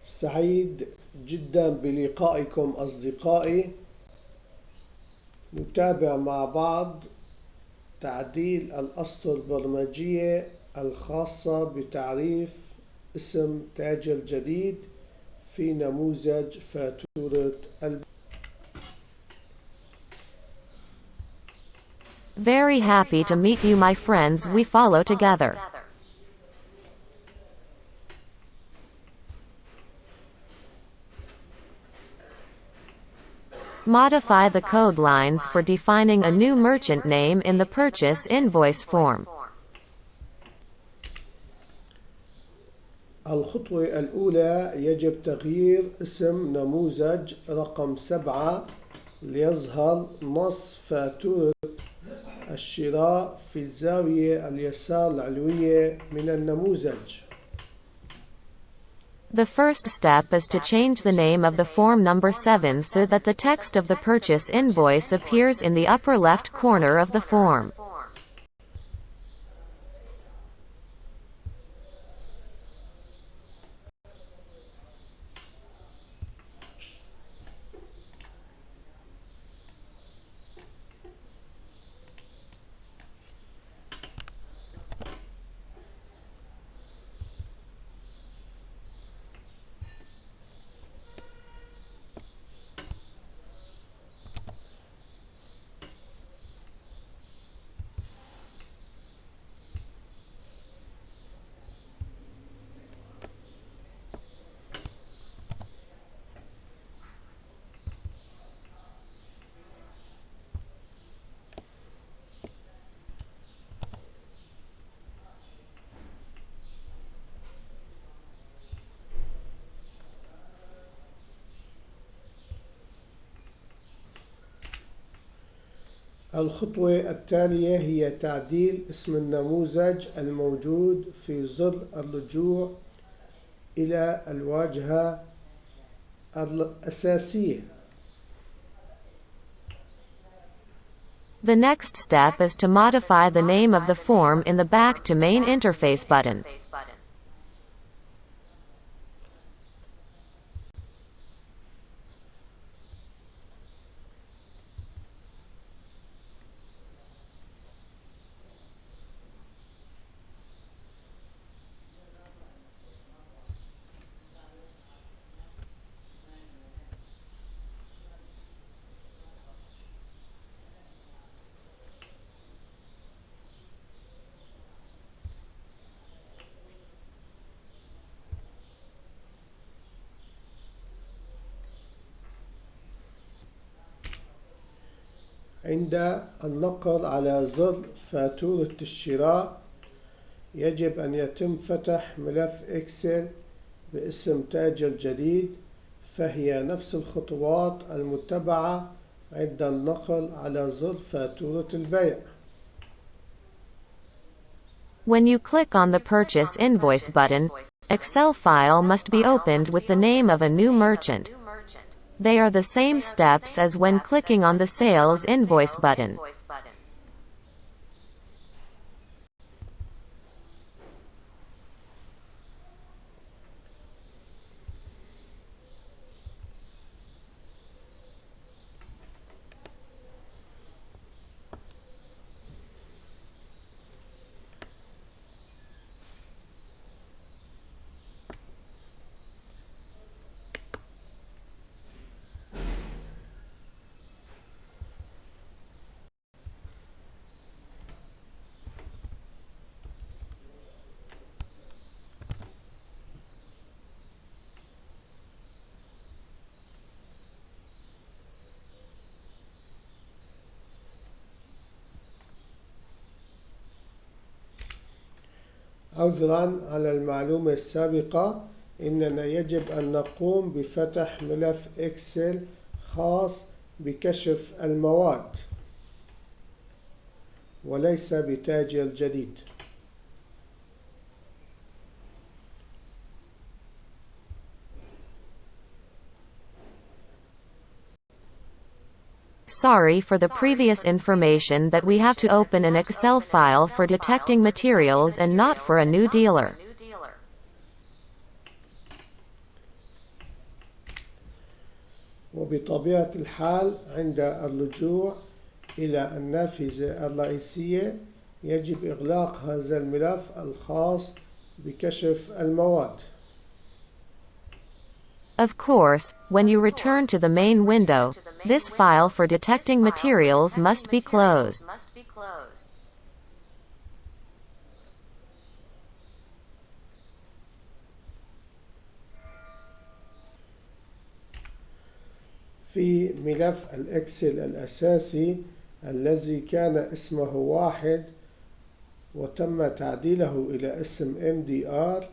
سعيد جدا بلقائكم أصدقائي. نتابع مع بعض تعديل الأسطر البرمجية الخاصة بتعريف اسم تاج الجديد في نموذج فاتورة البيع. Very happy to meet you, my friends. We follow together. Modify the code lines for defining a new merchant name in the purchase invoice form. الخطوة الأولى يجب تغيير اسم نموذج رقم 7 ليظهر نص فاتورة الشراء في الزاوية اليسار العلوية من النموذج. The first step is to change the name of the form number 7 so that the text of the purchase invoice appears in the upper left corner of the form. الخطوة التالية هي تعديل اسم النموذج الموجود في زر الرجوع إلى الواجهة الأساسية. The next step is to modify the name of the form in the Back to Main Interface button. عند النقر على زر فاتورة الشراء يجب أن يتم فتح ملف إكسل باسم تاج الجديد، فهي نفس الخطوات المتبعة عند النقر على زر فاتورة البيع. When you click on the Purchase Invoice button, Excel file must be opened with the name of a new merchant. They are the same steps as when clicking on the Sales Invoice button. عذرا على المعلومة السابقة، إننا يجب أن نقوم بفتح ملف إكسل خاص بكشف المواد وليس بتاج الجديد. Sorry for the previous information that we have to open an Excel file for detecting materials and not for a new dealer. وبطبيعة الحال عند اللجوء إلى النافذة الرئيسية يجب إغلاق هذا الملف الخاص بكشف المواد. Of course, when you return to the main window, this file for detecting materials must be closed. في ملف الإكسل الأساسي الذي كان اسمه واحد وتم تعديله إلى اسم MDR،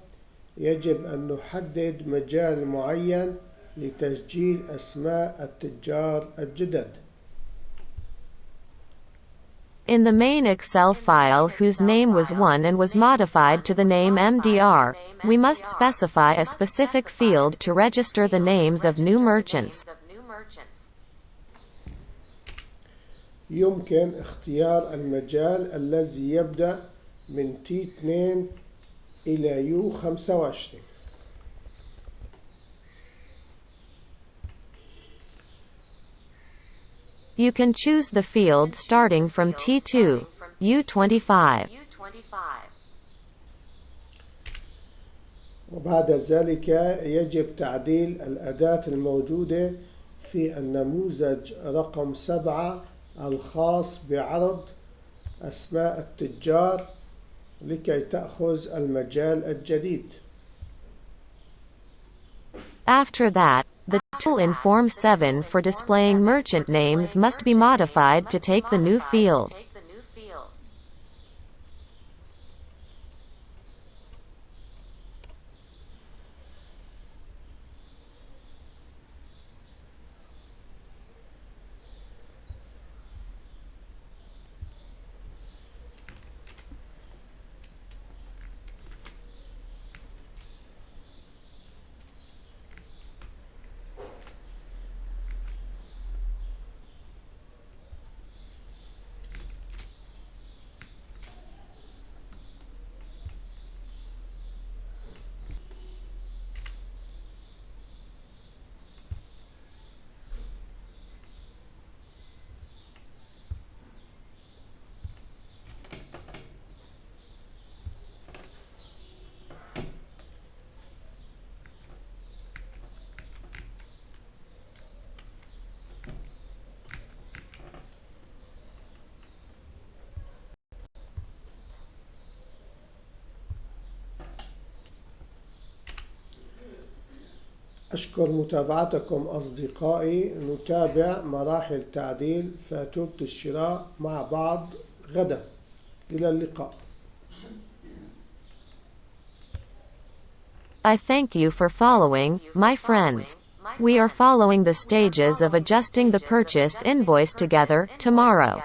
يجب أن نحدد مجال معين لتسجيل أسماء التجار الجدد. In the main Excel file whose name was 1 and was modified to the name MDR, we must specify a specific field to register the names of new merchants. يمكن اختيار المجال الذي يبدأ من T2 إلى U25. You can choose the field starting from T2, U25. وبعد ذلك يجب تعديل الأداة الموجودة في النموذج رقم 7 الخاص بعرض أسماء التجار لكي تأخذ المجال الجديد. After that, the tool in Form 7 for displaying merchant names must be modified to take the new field. أشكر متابعتكم أصدقائي. نتابع مراحل تعديل فاتورة الشراء مع بعض غدا. إلى اللقاء. I thank you for following, my friends. We are following the stages of adjusting the purchase invoice together, tomorrow.